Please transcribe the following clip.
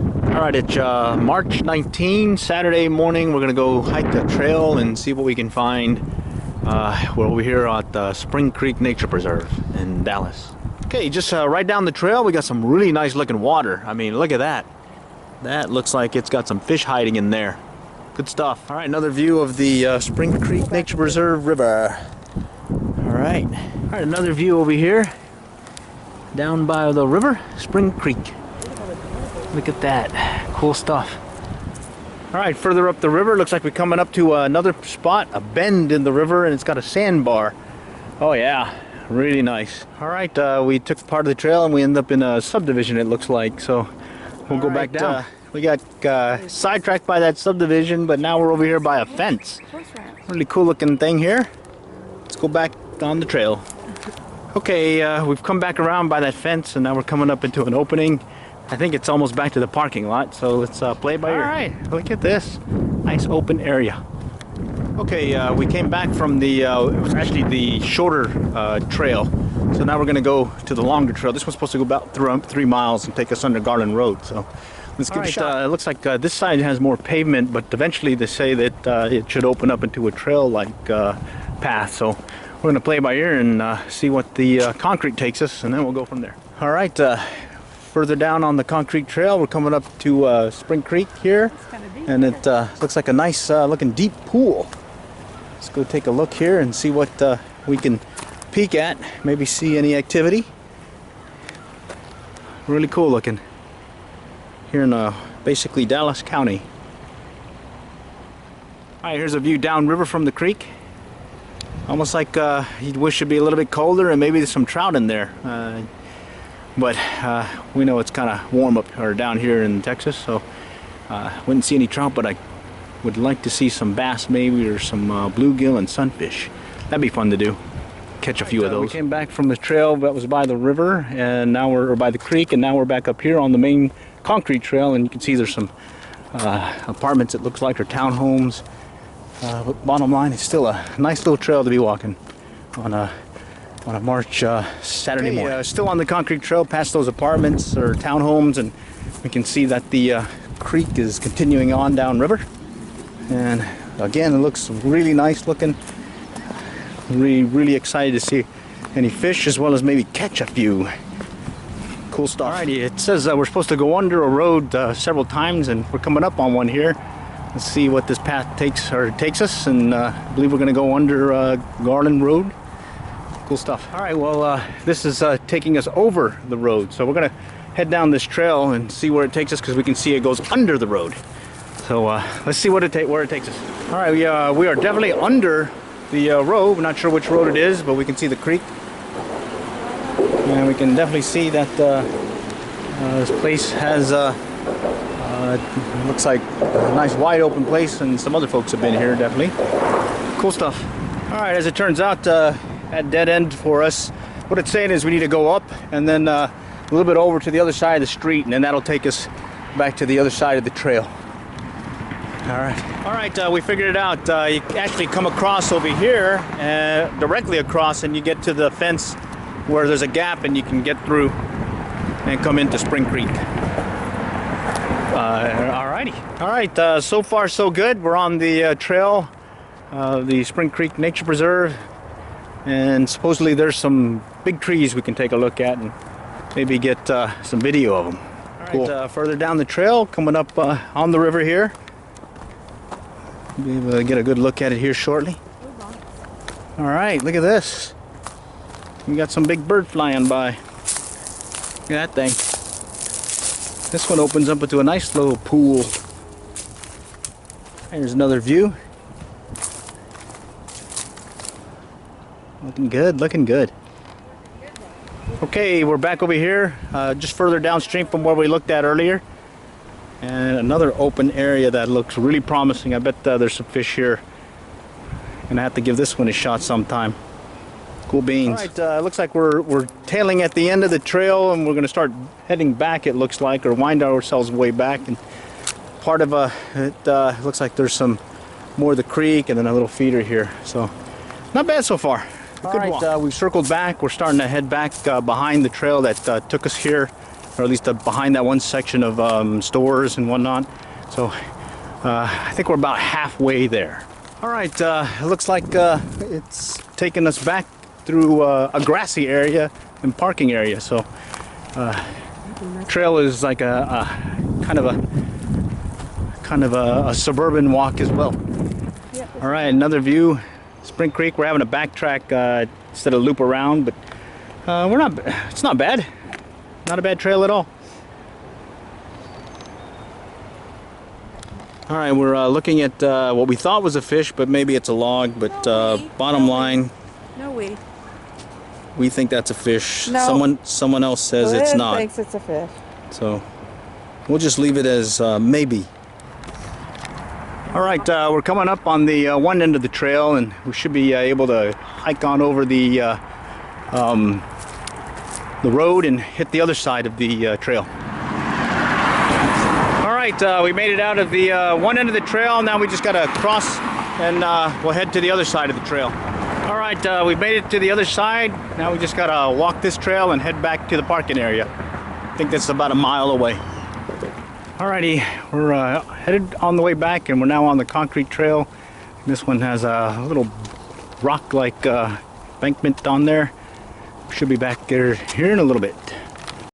Alright, it's March 19, Saturday morning. We're going to go hike the trail and see what we can find. We're over here at Spring Creek Nature Preserve in Dallas. Okay, just right down the trail we got some really nice looking water. I mean, look at that. That looks like it's got some fish hiding in there. Good stuff. Alright, another view of the Spring Creek Nature Preserve River. Alright, another view over here. Down by the river, Spring Creek. Look at that. Cool stuff. Alright, further up the river, looks like we're coming up to another spot, a bend in the river, and it's got a sandbar. Oh yeah, really nice. Alright, we took part of the trail and we ended up in a subdivision, it looks like, so we'll go back down. We got sidetracked by that subdivision, but now we're over here by a fence. Really cool looking thing here. Let's go back on the trail. Okay, we've come back around by that fence and now we're coming up into an opening. I think it's almost back to the parking lot, so let's play it by ear. Alright, look at this. Nice open area. Okay, we came back from the, it was actually the shorter trail. So now we're going to go to the longer trail. This was supposed to go about 3 miles and take us under Garland Road. So let's give it a shot. It looks like this side has more pavement, but eventually they say that it should open up into a trail-like path. So we're going to play by ear and see what the concrete takes us, and then we'll go from there. Alright, further down on the concrete trail, we're coming up to Spring Creek here, and it looks like a nice looking deep pool. Let's go take a look here and see what we can peek at, maybe see any activity. Really cool looking here in basically Dallas County. Alright, here's a view downriver from the creek. Almost like you'd wish it'd be a little bit colder and maybe there's some trout in there. But we know it's kind of warm up or down here in Texas, so wouldn't see any trout, but I would like to see some bass maybe, or some bluegill and sunfish. That'd be fun to do. Catch a few of those. We came back from the trail that was by the river, and now we're by the creek, and now we're back up here on the main concrete trail, and you can see there's some apartments, it looks like, or townhomes. But bottom line, it's still a nice little trail to be walking on a March Saturday morning. Still on the concrete trail past those apartments or townhomes, and we can see that the creek is continuing on downriver. And again, it looks really nice looking. Really excited to see any fish, as well as maybe catch a few. Cool stuff. Alrighty, it says we're supposed to go under a road several times, and we're coming up on one here. Let's see what this path takes us, and I believe we're going to go under Garland Road. Cool stuff. Alright, well this is taking us over the road, so we're going to head down this trail and see where it takes us, because we can see it goes under the road. So let's see where it takes us. Alright, we are definitely under the road. We're not sure which road it is, but we can see the creek. And we can definitely see that this place has looks like a nice wide open place, and some other folks have been here, definitely. Cool stuff. Alright, as it turns out, at dead end for us, what it's saying is we need to go up and then a little bit over to the other side of the street, and then that'll take us back to the other side of the trail. Alright, we figured it out. You actually come across over here, directly across, and you get to the fence where there's a gap and you can get through and come into Spring Creek. Alright, so far so good. We're on the trail, the Spring Creek Nature Preserve, and supposedly there's some big trees we can take a look at and maybe get some video of them. Cool. Further down the trail, coming up on the river here. We'll be able to get a good look at it here shortly. Alright, look at this. We got some big bird flying by. Look at that thing. This one opens up into a nice little pool. There's another view. Looking good, looking good. Okay, we're back over here, just further downstream from where we looked at earlier. And another open area that looks really promising. I bet there's some fish here. Gonna have to give this one a shot sometime. Cool beans. Alright, looks like we're tailing at the end of the trail, and we're gonna start heading back, it looks like, or wind ourselves way back. And part of it looks like there's some more of the creek and then a little feeder here. So not bad so far. Alright, we've circled back. We're starting to head back behind the trail that took us here. or at least behind that one section of stores and whatnot. So I think we're about halfway there. All right, it looks like it's taking us back through a grassy area and parking area. So trail is like a kind of a suburban walk as well. All right, another view, Spring Creek. We're having a backtrack instead of loop around, but it's not bad. Not a bad trail at all. All right, we're looking at what we thought was a fish, but maybe it's a log. But bottom line, we think that's a fish. No. Someone else says it's not. Thinks it's a fish. So we'll just leave it as maybe. All right, we're coming up on the one end of the trail, and we should be able to hike on over the road and hit the other side of the trail. All right, we made it out of the one end of the trail. Now we just got to cross, and we'll head to the other side of the trail. All right, we've made it to the other side. Now we just got to walk this trail and head back to the parking area. I think that's about a mile away. Alrighty, we're headed on the way back, and we're now on the concrete trail. This one has a little rock-like embankment on there. Should be back there here in a little bit.